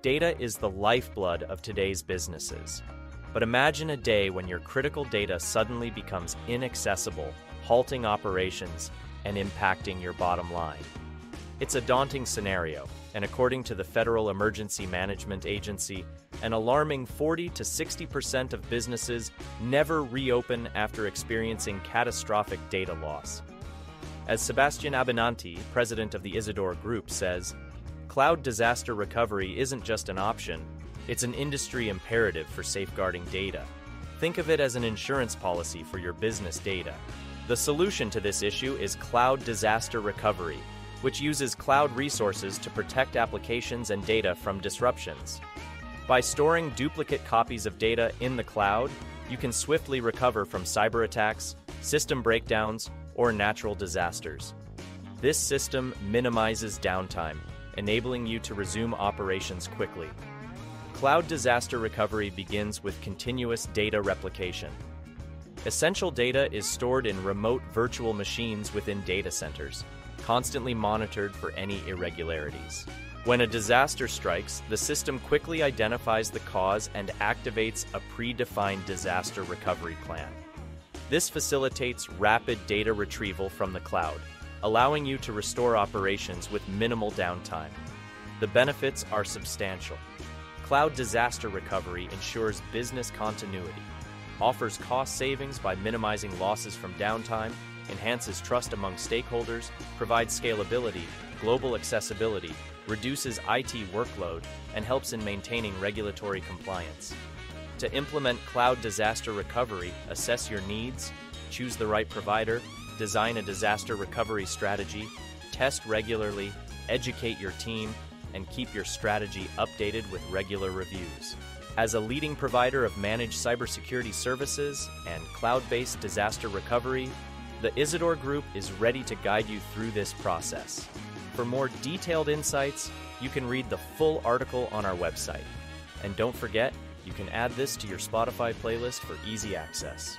Data is the lifeblood of today's businesses. But imagine a day when your critical data suddenly becomes inaccessible, halting operations and impacting your bottom line. It's a daunting scenario, and according to the Federal Emergency Management Agency, an alarming 40 to 60% of businesses never reopen after experiencing catastrophic data loss. As Sebastian Abenanti, president of the Isidore Group, says, cloud disaster recovery isn't just an option, it's an industry imperative for safeguarding data. Think of it as an insurance policy for your business data. The solution to this issue is cloud disaster recovery, which uses cloud resources to protect applications and data from disruptions. By storing duplicate copies of data in the cloud, you can swiftly recover from cyber attacks, system breakdowns, or natural disasters. This system minimizes downtime, enabling you to resume operations quickly. Cloud disaster recovery begins with continuous data replication. Essential data is stored in remote virtual machines within data centers, constantly monitored for any irregularities. When a disaster strikes, the system quickly identifies the cause and activates a predefined disaster recovery plan. This facilitates rapid data retrieval from the cloud, allowing you to restore operations with minimal downtime. The benefits are substantial. Cloud disaster recovery ensures business continuity, offers cost savings by minimizing losses from downtime, enhances trust among stakeholders, provides scalability, global accessibility, reduces IT workload, and helps in maintaining regulatory compliance. To implement cloud disaster recovery, assess your needs, choose the right provider, design a disaster recovery strategy, test regularly, educate your team, and keep your strategy updated with regular reviews. As a leading provider of managed cybersecurity services and cloud-based disaster recovery, the Isidore Group is ready to guide you through this process. For more detailed insights, you can read the full article on our website. And don't forget, you can add this to your Spotify playlist for easy access.